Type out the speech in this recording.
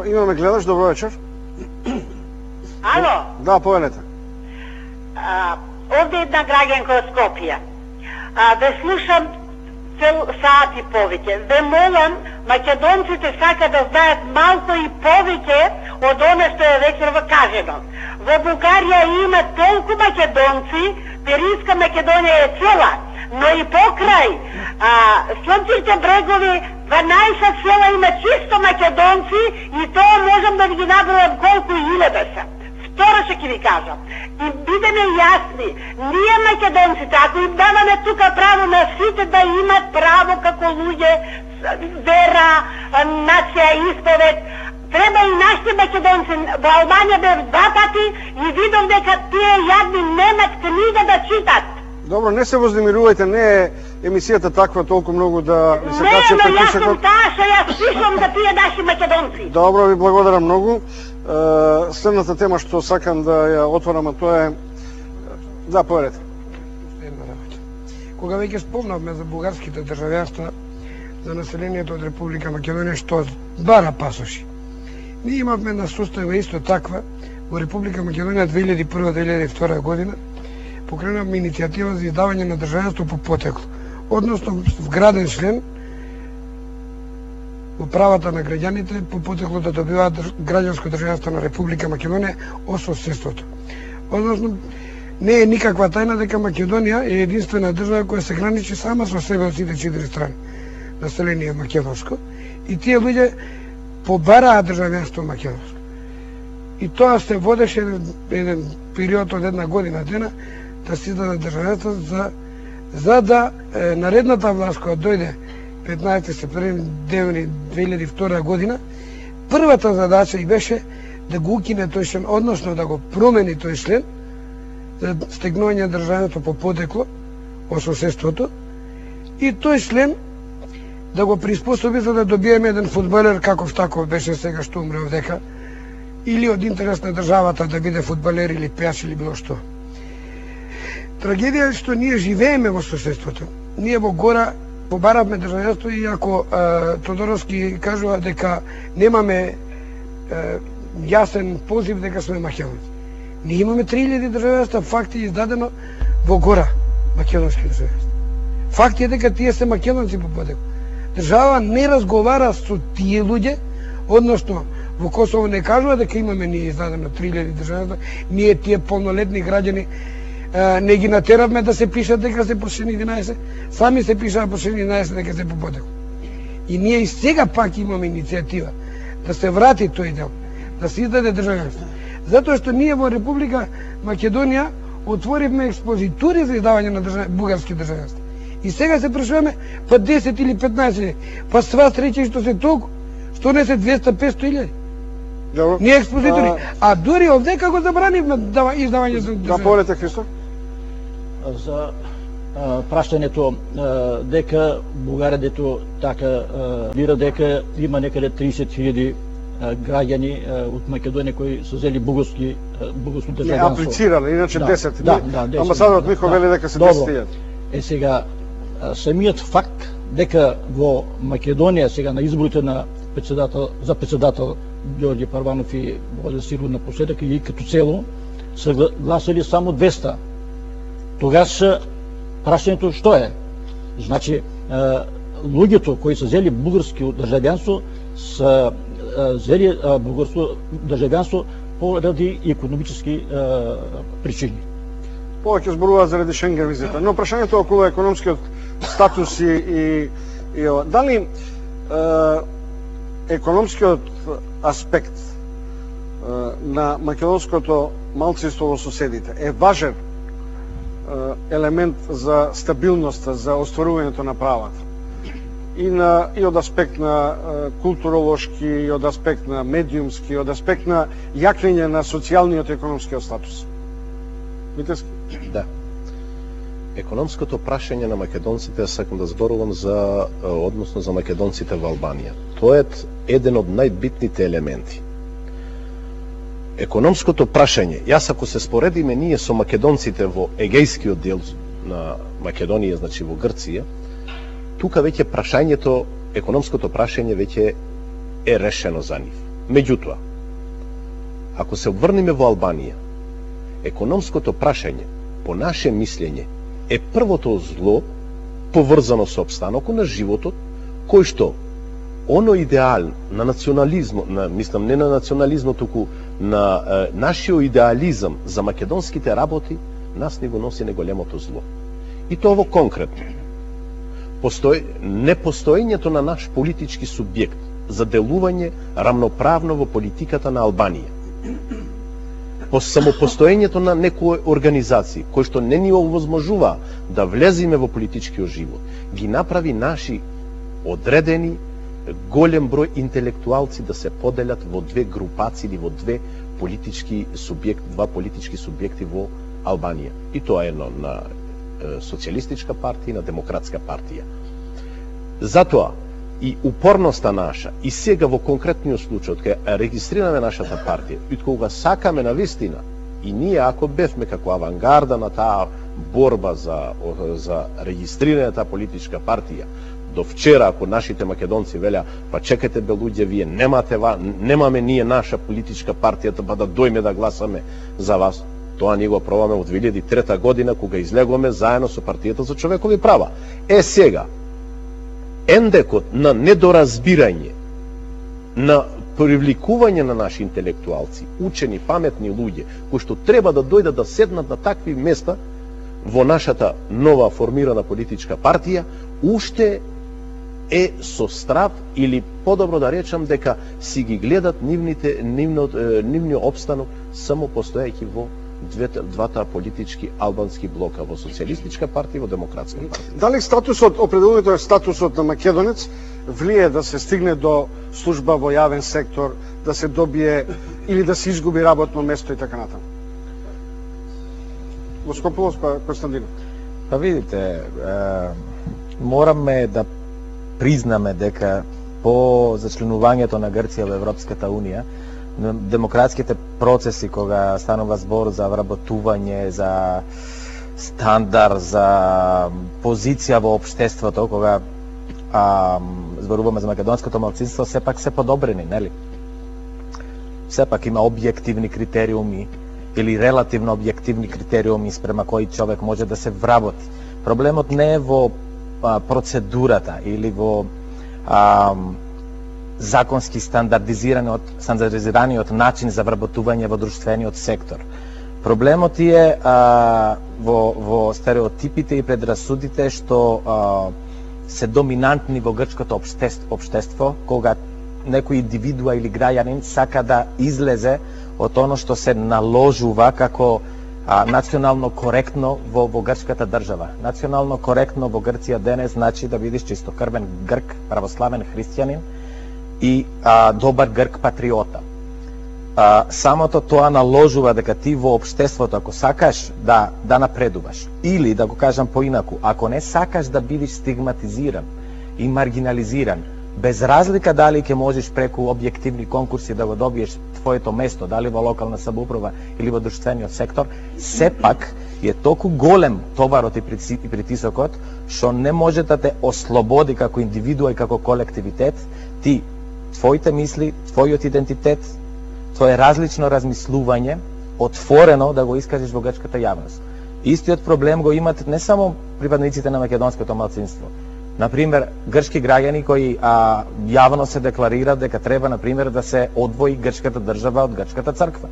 имаме гледаш, добро вечер. Ало? Да, повелете. Овде една граѓанка од Скопје. Ве слушам цел саат и повеќе. Ве молам, македонците сака да знаат малко и повеќе од оно што е вечерва кажено. Во Бугарија има толку македонци, Пиринска Македонија е цела, но и покрај Слънчевите брегови 12 села има чисто македонци и тоа можам да ви ги набројам колку илјада се. Второ ќе ви кажам. И бидеме јасни, ние македонците, ако им даваме тука право на сите да имат право како луѓе, вера, нација, исповед, треба и нашите македонци. Во Албанија бев 2 пати и видов дека тие јадни немат книга да читат. Добро, не се вознемирувајте, не е емисијата таква толку многу да ви се качи пред пишекот. Не, но јас сум таа што јас пишам за тие наши македонци. Добро, ви благодарам многу. Следната тема што сакам да ја отворам, а тоа е... Да, повелете. Кога веќе спомнавме за бугарските државјанства, за населението од Република Македонија што бара пасоши. Ние имавме на состојба исто таква во Република Македонија 2001-2002 година. Покренавме иницијатива за издавање на државјанство по потекло, односно вграден член во правата на граѓаните по потекло да добиваат граѓанско државјанство на Република Македонија од соседството. Односно, не е никаква тајна дека Македонија е единствена држава која се граничи сама со себе од сите 4 страни. Население македонско и тие луѓе побараат државјанство македонско. И тоа се водеше еден период од една година дена да се издаде државјанство за да наредната власт која дојде 15 септември 2002 година, првата задача и беше да го укине тој член, односно да го промени тој член за стегнување државјанство по потекло од соседството и тој член да го приспособи за да добиеме еден фудбалер каков таков беше сега што умре овдека, или од интерес на државата да биде фудбалер или пејач или било што. Трагедија е што ние живееме во соседството. Ние во гора побаравме државјанство и ако Тодоровски кажува дека немаме јасен позив дека сме македонци. Ние имаме 3000 државјанства, факти издадено во гора македонски државјанства. Факти е дека тие се македонци по потекло. Држава не разговара со тие луѓе, односно во Косово не кажува дека имаме ние издадено 3000 државјанства, ние тие полнолетни граѓани не ги натеравме да се пишат дека се по член 11, сами се пишаа по член 11 дека се по потекло. И ние и сега пак имаме иницијатива да се врати тој дел, да се издаде државјанство. Затоа што ние во Република Македонија отворивме експозитури за издавање на бугарски државјанства. И сега се прашуваме, па 10 или 15, па сва среќа што се толку, што не се 200-500 илјади. Ние експозитори. А дури овдека го забранивме издавање за државјанство. Да, повелете, Христо. За праштањето дека Бугарија дето така вира дека има некаде 30.000 граѓани од Македонија кои се зели бугарско државјанство. Не аплицирале, иначе 10. Да, амбасадорот Михо вели дека се 10.000. Е сега самиот факт дека во Македонија сега на изборите на за председател Ѓорѓе Парванов и Владен Сиров напоследок и като цело се гласали само 200. Тогаш прашањето што е? Значи, луѓето кои се зели бугарско државјанство се зели бугарско државјанство поради економически причини. Повеќе зборуваат заради Шенген визита, но прашањето околу економскиот статус и дали економскиот аспект на македонското малцинство во соседите е важен елемент за стабилноста, за остварувањето на правата. И од аспект на културолошки, и од аспект на медиумски, и од аспект на јакнење на социјалниот и економскиот статус. Витески? Да. Економското прашање на македонците, сакам да зборувам за односно за македонците во Албанија. Тоа е еден од најбитните елементи. Економското прашање, јас ако се споредиме ние со македонците во егејскиот дел на Македонија, значи во Грција, тука веќе прашањето, економското прашање веќе е решено за нив. Меѓутоа, ако се обврнеме во Албанија, економското прашање, по наше мислење, е првото зло поврзано со обстанокот на животот, кој што оно идеал на национализмот, мислам не на национализмот, туку на нашиот идеализам за македонските работи, нас не го носи неголемото зло. И тоа во конкретно. Непостоењето на наш политички субјект за делување рамноправно во политиката на Албанија. По самопостоењето на некои организации, кои што не ни овозможува да влеземе во политичкиот живот, ги направи наши одредени голем број интелектуалци да се поделят во две групации или во два политички субјекти во Албанија. И тоа е едно на социјалистичка партија и на демократска партија. Затоа и упорноста наша, и сега во конкретниот случај, кога регистрираме нашата партија, и кога сакаме на вистина, и ние ако бевме како авангарда на таа борба за регистрирање таа политичка партија, до вчера, ако нашите македонци велеа, па чекайте бе луѓе, вие немаме ние наша политичка партија, па да дојме да гласаме за вас, тоа ние го пробаме во 2003 година, кога излегуваме заедно со партијата за човекови права. Сега, ендекот на недоразбирање, на привлекување на наши интелектуалци, учени, паметни луѓе, кои што треба да дојдат да седнат на такви места во нашата нова формирана политичка партија, уште е со страв, или подобро да речам дека си ги гледат нивниот обстанок само постоејќи во двата политички албански блока, во социјалистичка партија и во демократска партија. Дали определувањето е статусот на македонец влие да се стигне до служба во јавен сектор, да се добие или да се изгуби работно место и така натаму? Воскопулос, па Константинов. Па видите, мораме да признаме дека по зачленувањето на Грција во Европската Унија, демократските процеси кога станува збор за вработување, за стандард, за позиција во општеството, кога зборуваме за македонското малцинство, сепак се подобрени, нели? Сепак има објективни критериуми или релативно објективни критериуми спрема кои човек може да се вработи. Проблемот не е во процедурата или во законски стандардизираниот начин за вработување во друштвениот сектор. Проблемот е во стереотипите и предрасудите што се доминантни во грчкото општество, кога некој индивидуа или граѓанин сака да излезе од оно што се наложува како национално коректно во грчката држава. Национално коректно во Грција денес значи да бидеш чистокрвен грк, православен христијанин и добар грк патриота. Самото тоа наложува дека ти во општеството, ако сакаш да напредуваш, или да го кажам поинаку, ако не сакаш да бидеш стигматизиран и маргинализиран, без разлика дали ќе можеш преку објективни конкурси да го добиеш твоето место, дали во локална самоуправа или во друштвениот сектор, сепак е толку голем товарот и притисокот, што не може да те ослободи како индивидуа и како колективитет, ти, твоите мисли, твојот идентитет, твое различно размислување, отворено да го искажеш во грчката јавност. Истиот проблем го имат не само припадниците на македонското малцинство. Например, грчки граѓани кои јавно се декларираат дека треба, например, да се одвои грчката држава од грчката црква.